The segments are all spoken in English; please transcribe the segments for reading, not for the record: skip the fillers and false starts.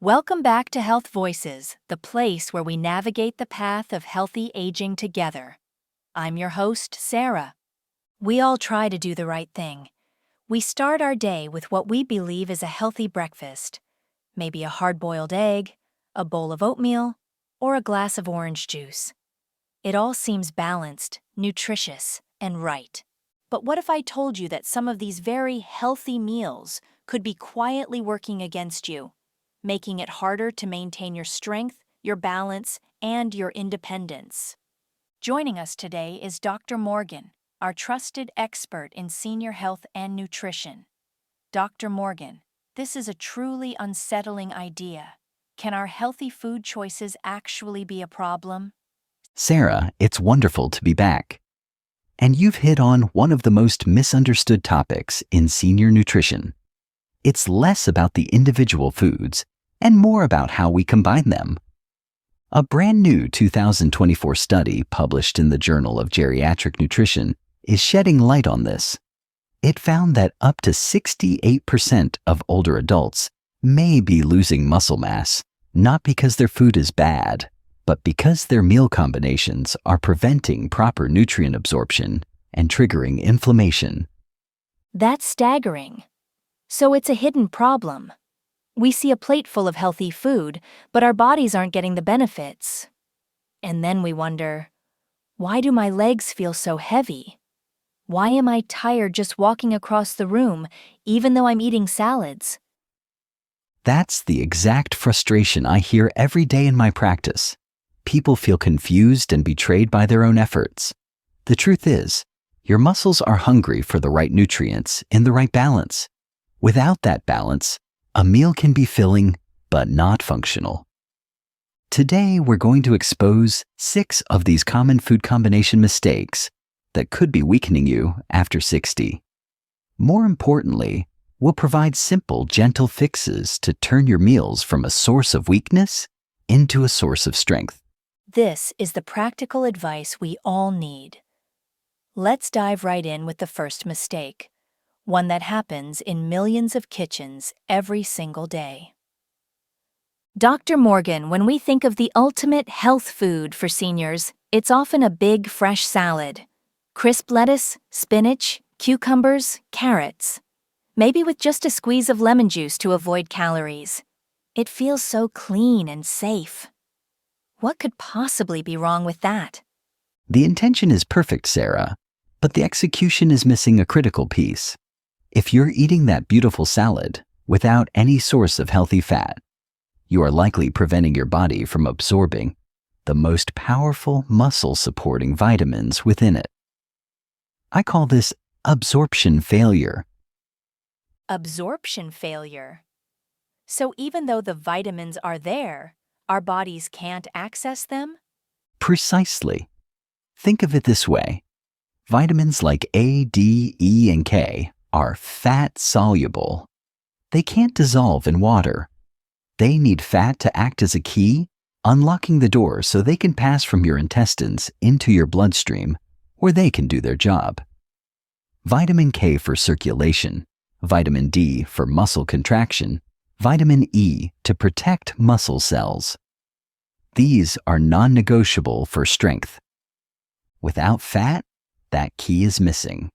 Welcome back to Health Voices, the place where we navigate the path of healthy aging together. I'm your host, Sarah. We all try to do the right thing. We start our day with what we believe is a healthy breakfast, maybe a hard-boiled egg, a bowl of oatmeal, or a glass of orange juice. It all seems balanced, nutritious, and right. But what if I told you that some of these very healthy meals could be quietly working against you, making it harder to maintain your strength, your balance, and your independence? Joining us today is Dr. Morgan, our trusted expert in senior health and nutrition. Dr. Morgan, this is a truly unsettling idea. Can our healthy food choices actually be a problem? Sarah, it's wonderful to be back. And you've hit on one of the most misunderstood topics in senior nutrition. It's less about the individual foods and more about how we combine them. A brand new 2024 study published in the Journal of Geriatric Nutrition is shedding light on this. It found that up to 68% of older adults may be losing muscle mass, not because their food is bad, but because their meal combinations are preventing proper nutrient absorption and triggering inflammation. That's staggering. So it's a hidden problem. We see a plate full of healthy food, but our bodies aren't getting the benefits. And then we wonder, why do my legs feel so heavy? Why am I tired just walking across the room, even though I'm eating salads? That's the exact frustration I hear every day in my practice. People feel confused and betrayed by their own efforts. The truth is, your muscles are hungry for the right nutrients in the right balance. Without that balance, a meal can be filling but not functional. Today, we're going to expose 6 of these common food combination mistakes that could be weakening you after 60. More importantly, we'll provide simple, gentle fixes to turn your meals from a source of weakness into a source of strength. This is the practical advice we all need. Let's dive right in with the first mistake, one that happens in millions of kitchens every single day. Dr. Morgan, when we think of the ultimate health food for seniors, it's often a big, fresh salad. Crisp lettuce, spinach, cucumbers, carrots. Maybe with just a squeeze of lemon juice to avoid calories. It feels so clean and safe. What could possibly be wrong with that? The intention is perfect, Sarah, but the execution is missing a critical piece. If you're eating that beautiful salad without any source of healthy fat, you are likely preventing your body from absorbing the most powerful muscle-supporting vitamins within it. I call this absorption failure. Absorption failure. So even though the vitamins are there, our bodies can't access them? Precisely. Think of it this way. Vitamins like A, D, E, and K are fat-soluble. They can't dissolve in water. They need fat to act as a key, unlocking the door so they can pass from your intestines into your bloodstream, where they can do their job. Vitamin K for circulation, vitamin D for muscle contraction, vitamin E to protect muscle cells. These are non-negotiable for strength. Without fat, that key is missing.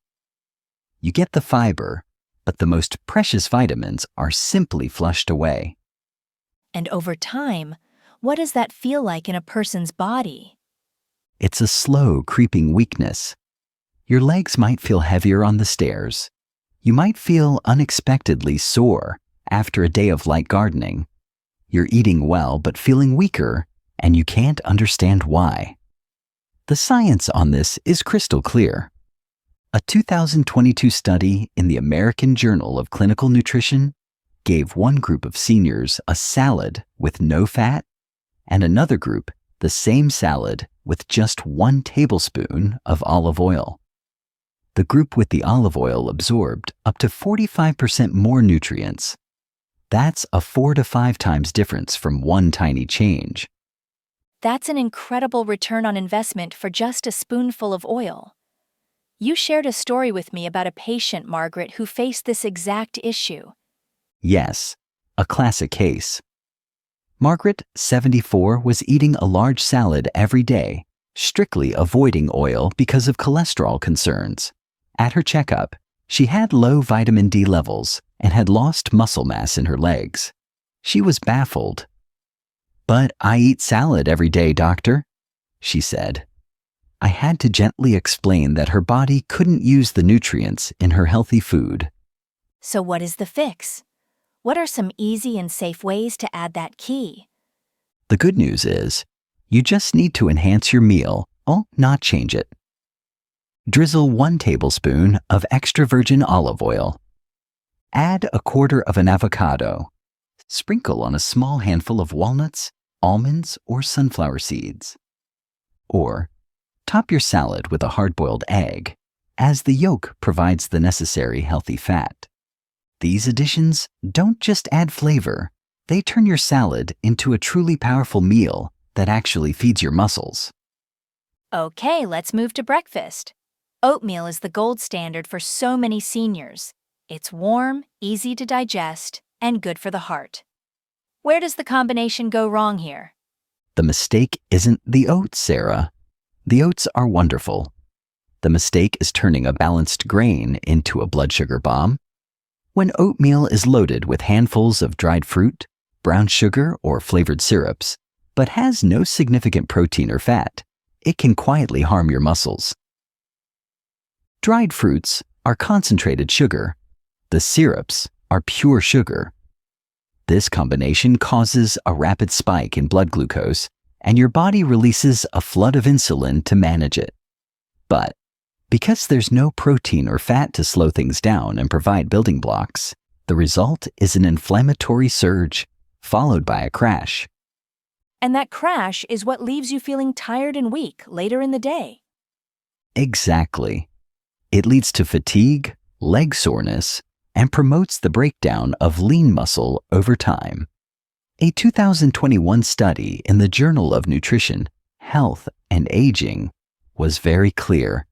You get the fiber, but the most precious vitamins are simply flushed away. And over time, what does that feel like in a person's body? It's a slow, creeping weakness. Your legs might feel heavier on the stairs. You might feel unexpectedly sore after a day of light gardening. You're eating well but feeling weaker, and you can't understand why. The science on this is crystal clear. A 2022 study in the American Journal of Clinical Nutrition gave one group of seniors a salad with no fat and another group the same salad with just 1 tablespoon of olive oil. The group with the olive oil absorbed up to 45% more nutrients. That's a 4 to 5 times difference from one tiny change. That's an incredible return on investment for just a spoonful of oil. You shared a story with me about a patient, Margaret, who faced this exact issue. Yes, a classic case. Margaret, 74, was eating a large salad every day, strictly avoiding oil because of cholesterol concerns. At her checkup, she had low vitamin D levels and had lost muscle mass in her legs. She was baffled. "But I eat salad every day, doctor," she said. I had to gently explain that her body couldn't use the nutrients in her healthy food. So what is the fix? What are some easy and safe ways to add that key? The good news is, you just need to enhance your meal, not change it. Drizzle 1 tablespoon of extra virgin olive oil. Add 1/4 of an avocado. Sprinkle on a small handful of walnuts, almonds, or sunflower seeds. Or, top your salad with a hard-boiled egg, as the yolk provides the necessary healthy fat. These additions don't just add flavor, they turn your salad into a truly powerful meal that actually feeds your muscles. Okay, let's move to breakfast. Oatmeal is the gold standard for so many seniors. It's warm, easy to digest, and good for the heart. Where does the combination go wrong here? The mistake isn't the oats, Sarah. The oats are wonderful. The mistake is turning a balanced grain into a blood sugar bomb. When oatmeal is loaded with handfuls of dried fruit, brown sugar, or flavored syrups, but has no significant protein or fat, it can quietly harm your muscles. Dried fruits are concentrated sugar. The syrups are pure sugar. This combination causes a rapid spike in blood glucose, and your body releases a flood of insulin to manage it. But because there's no protein or fat to slow things down and provide building blocks, the result is an inflammatory surge, followed by a crash. And that crash is what leaves you feeling tired and weak later in the day. Exactly. It leads to fatigue, leg soreness, and promotes the breakdown of lean muscle over time. A 2021 study in the Journal of Nutrition, Health, and Aging was very clear.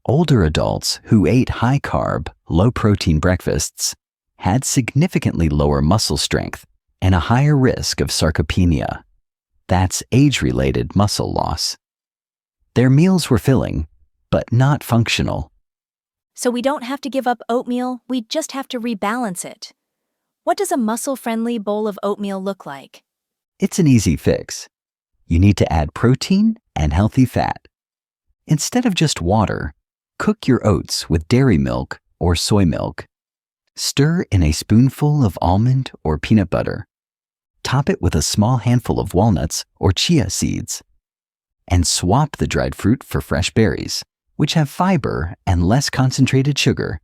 Older adults who ate high-carb, low-protein breakfasts had significantly lower muscle strength and a higher risk of sarcopenia. That's age-related muscle loss. Their meals were filling, but not functional. So we don't have to give up oatmeal, we just have to rebalance it. What does a muscle-friendly bowl of oatmeal look like? It's an easy fix. You need to add protein and healthy fat. Instead of just water, cook your oats with dairy milk or soy milk. Stir in a spoonful of almond or peanut butter. Top it with a small handful of walnuts or chia seeds. And swap the dried fruit for fresh berries, which have fiber and less concentrated sugar.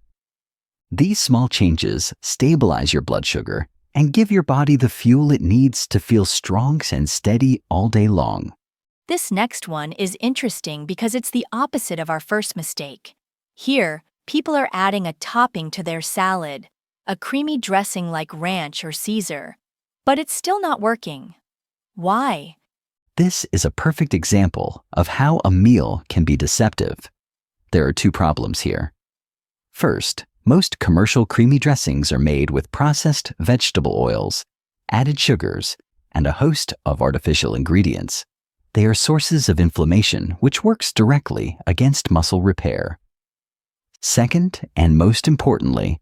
These small changes stabilize your blood sugar and give your body the fuel it needs to feel strong and steady all day long. This next one is interesting because it's the opposite of our first mistake. Here, people are adding a topping to their salad, a creamy dressing like ranch or Caesar, but it's still not working. Why? This is a perfect example of how a meal can be deceptive. There are 2 problems here. First, most commercial creamy dressings are made with processed vegetable oils, added sugars, and a host of artificial ingredients. They are sources of inflammation, which works directly against muscle repair. Second, and most importantly,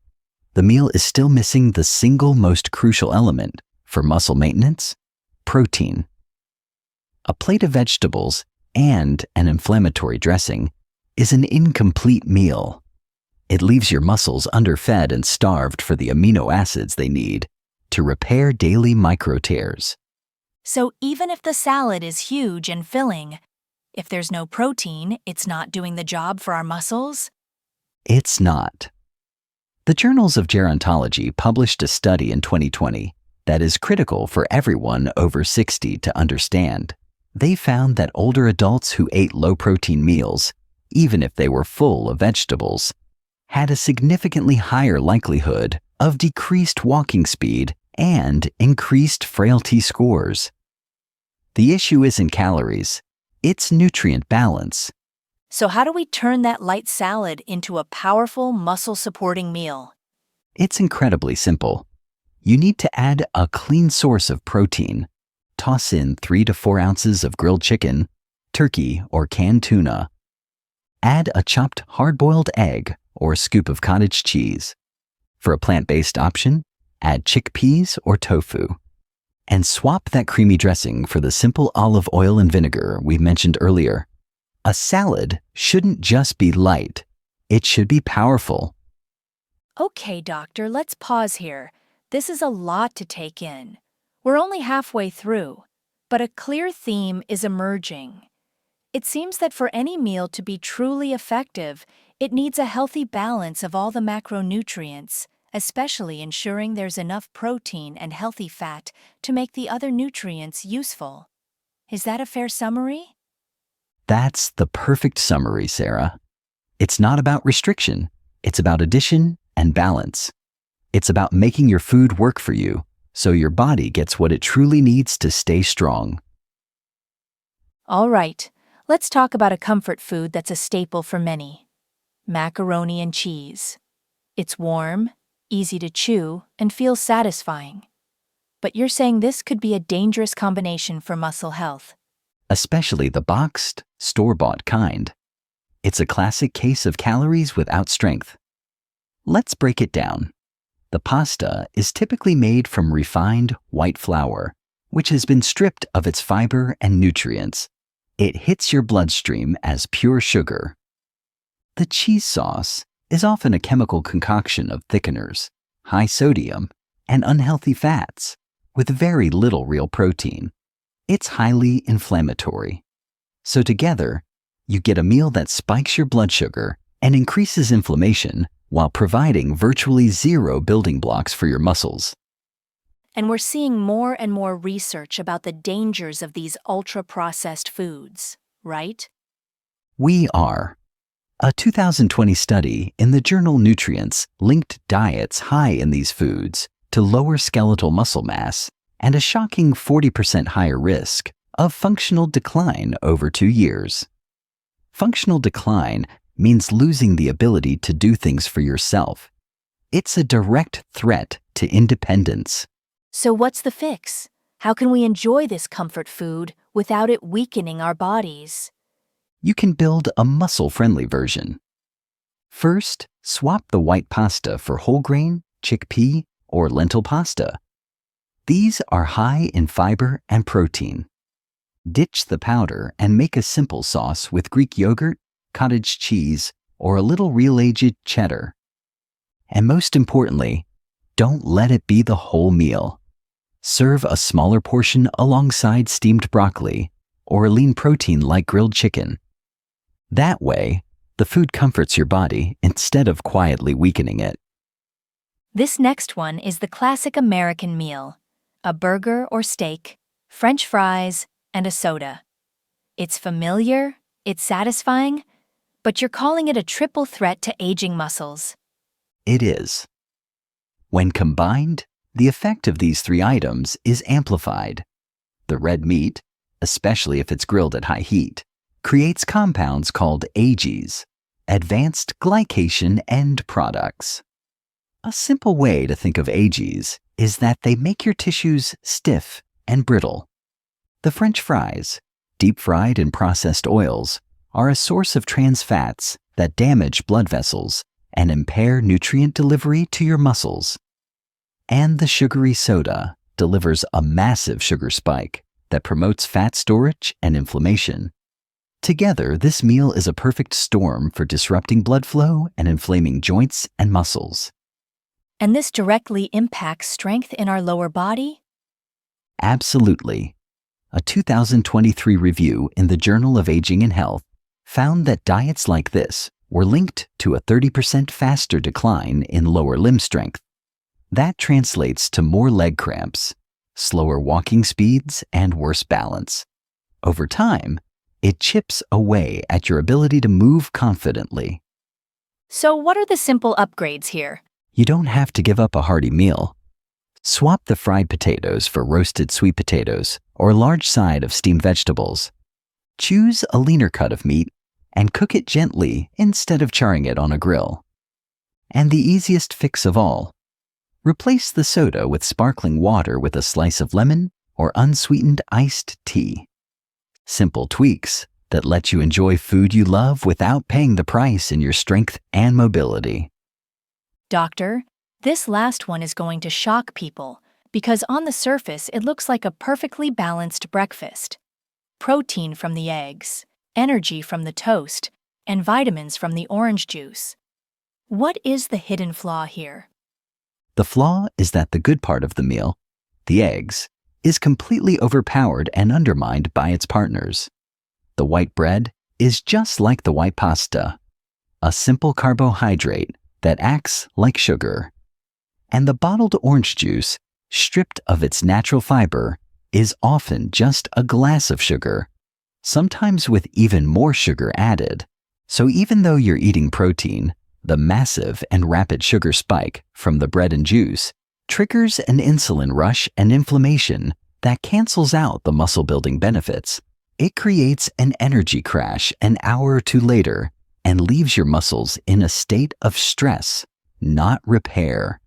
the meal is still missing the single most crucial element for muscle maintenance: protein. A plate of vegetables and an inflammatory dressing is an incomplete meal. It leaves your muscles underfed and starved for the amino acids they need to repair daily micro tears. So even if the salad is huge and filling, if there's no protein, it's not doing the job for our muscles? It's not. The Journals of Gerontology published a study in 2020 that is critical for everyone over 60 to understand. They found that older adults who ate low-protein meals, even if they were full of vegetables, had a significantly higher likelihood of decreased walking speed and increased frailty scores. The issue isn't calories, it's nutrient balance. So how do we turn that light salad into a powerful muscle-supporting meal? It's incredibly simple. you need to add a clean source of protein. Toss in 3 to 4 ounces of grilled chicken, turkey, or canned tuna. Add a chopped hard-boiled egg or a scoop of cottage cheese. For a plant-based option, add chickpeas or tofu. And swap that creamy dressing for the simple olive oil and vinegar we mentioned earlier. A salad shouldn't just be light. It should be powerful. Okay, doctor, let's pause here. This is a lot to take in. We're only halfway through, but a clear theme is emerging. It seems that for any meal to be truly effective, it needs a healthy balance of all the macronutrients, especially ensuring there's enough protein and healthy fat to make the other nutrients useful. Is that a fair summary? That's the perfect summary, Sarah. It's not about restriction. It's about addition and balance. It's about making your food work for you so your body gets what it truly needs to stay strong. All right, let's talk about a comfort food that's a staple for many: macaroni and cheese. It's warm, easy to chew, and feels satisfying. But you're saying this could be a dangerous combination for muscle health. Especially the boxed, store-bought kind. It's a classic case of calories without strength. Let's break it down. The pasta is typically made from refined white flour, which has been stripped of its fiber and nutrients. It hits your bloodstream as pure sugar. The cheese sauce is often a chemical concoction of thickeners, high sodium, and unhealthy fats, with very little real protein. It's highly inflammatory. So together, you get a meal that spikes your blood sugar and increases inflammation while providing virtually zero building blocks for your muscles. And we're seeing more and more research about the dangers of these ultra-processed foods, right? We are. A 2020 study in the journal Nutrients linked diets high in these foods to lower skeletal muscle mass and a shocking 40% higher risk of functional decline over 2 years. Functional decline means losing the ability to do things for yourself. It's a direct threat to independence. So what's the fix? How can we enjoy this comfort food without it weakening our bodies? You can build a muscle-friendly version. First, swap the white pasta for whole grain, chickpea, or lentil pasta. These are high in fiber and protein. Ditch the powder and make a simple sauce with Greek yogurt, cottage cheese, or a little real-aged cheddar. And most importantly, don't let it be the whole meal. Serve a smaller portion alongside steamed broccoli or a lean protein like grilled chicken. That way, the food comforts your body instead of quietly weakening it. This next one is the classic American meal: a burger or steak, French fries, and a soda. It's familiar, it's satisfying, but you're calling it a triple threat to aging muscles. It is. When combined, the effect of these 3 items is amplified. The red meat, especially if it's grilled at high heat, creates compounds called AGEs, advanced glycation end products. A simple way to think of AGEs is that they make your tissues stiff and brittle. The French fries, deep fried in processed oils, are a source of trans fats that damage blood vessels and impair nutrient delivery to your muscles. And the sugary soda delivers a massive sugar spike that promotes fat storage and inflammation. Together, this meal is a perfect storm for disrupting blood flow and inflaming joints and muscles. And this directly impacts strength in our lower body? Absolutely. A 2023 review in the Journal of Aging and Health found that diets like this were linked to a 30% faster decline in lower limb strength. That translates to more leg cramps, slower walking speeds, and worse balance. Over time, it chips away at your ability to move confidently. So what are the simple upgrades here? You don't have to give up a hearty meal. Swap the fried potatoes for roasted sweet potatoes or a large side of steamed vegetables. Choose a leaner cut of meat and cook it gently instead of charring it on a grill. And the easiest fix of all, Replace the soda with sparkling water with a slice of lemon or unsweetened iced tea. Simple tweaks that let you enjoy food you love without paying the price in your strength and mobility. Doctor, this last one is going to shock people because on the surface it looks like a perfectly balanced breakfast. Protein from the eggs, energy from the toast, and vitamins from the orange juice. What is the hidden flaw here? The flaw is that the good part of the meal, the eggs, is completely overpowered and undermined by its partners. The white bread is just like the white pasta, a simple carbohydrate that acts like sugar. And the bottled orange juice, stripped of its natural fiber, is often just a glass of sugar, sometimes with even more sugar added. So even though you're eating protein, the massive and rapid sugar spike from the bread and juice triggers an insulin rush and inflammation that cancels out the muscle-building benefits. It creates an energy crash an hour or two later and leaves your muscles in a state of stress, not repair.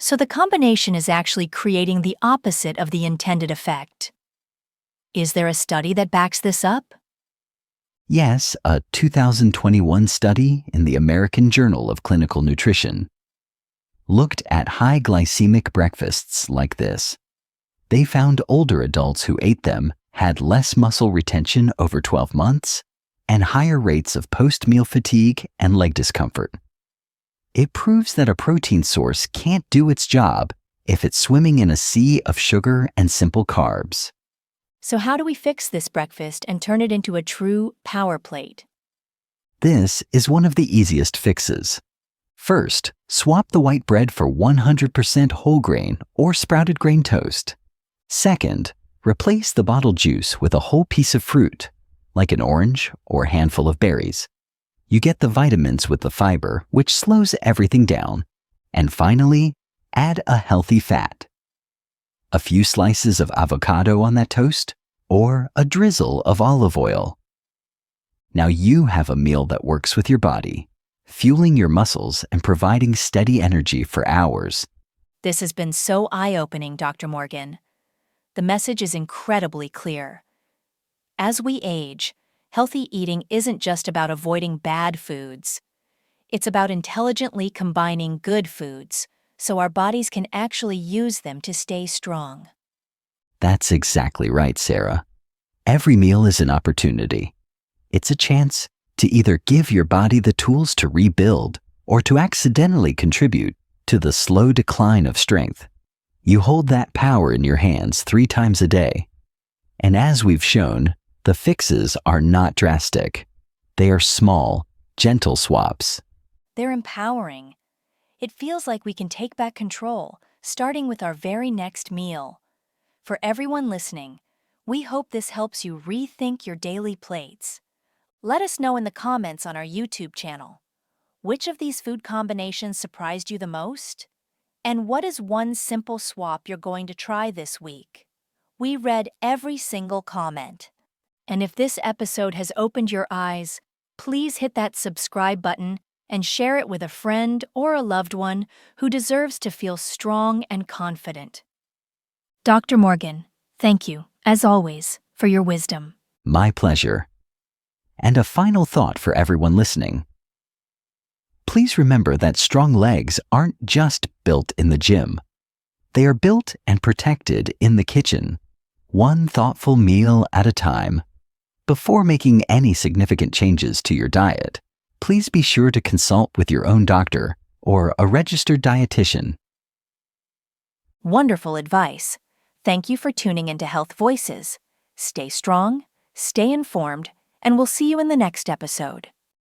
So the combination is actually creating the opposite of the intended effect. Is there a study that backs this up? Yes, a 2021 study in the American Journal of Clinical Nutrition looked at high glycemic breakfasts like this. They found older adults who ate them had less muscle retention over 12 months and higher rates of post-meal fatigue and leg discomfort. It proves that a protein source can't do its job if it's swimming in a sea of sugar and simple carbs. So how do we fix this breakfast and turn it into a true power plate? This is one of the easiest fixes. First, swap the white bread for 100% whole grain or sprouted grain toast. Second, replace the bottled juice with a whole piece of fruit, like an orange or a handful of berries. You get the vitamins with the fiber, which slows everything down. And finally, add a healthy fat. A few slices of avocado on that toast, or a drizzle of olive oil. Now you have a meal that works with your body, fueling your muscles and providing steady energy for hours. This has been so eye-opening, Dr. Morgan. The message is incredibly clear. As we age, healthy eating isn't just about avoiding bad foods. It's about intelligently combining good foods so our bodies can actually use them to stay strong. That's exactly right, Sarah. Every meal is an opportunity. It's a chance to either give your body the tools to rebuild or to accidentally contribute to the slow decline of strength. You hold that power in your hands 3 times a day. And as we've shown, the fixes are not drastic. They are small, gentle swaps. They're empowering. It feels like we can take back control, starting with our very next meal. For everyone listening, we hope this helps you rethink your daily plates. Let us know in the comments on our YouTube channel. Which of these food combinations surprised you the most? And what is one simple swap you're going to try this week? We read every single comment. And if this episode has opened your eyes, please hit that subscribe button and share it with a friend or a loved one who deserves to feel strong and confident. Dr. Morgan, thank you, as always, for your wisdom. My pleasure. And a final thought for everyone listening. Please remember that strong legs aren't just built in the gym. They are built and protected in the kitchen, one thoughtful meal at a time. Before making any significant changes to your diet, please be sure to consult with your own doctor or a registered dietitian. Wonderful advice. Thank you for tuning into Health Voices. Stay strong, stay informed, and we'll see you in the next episode.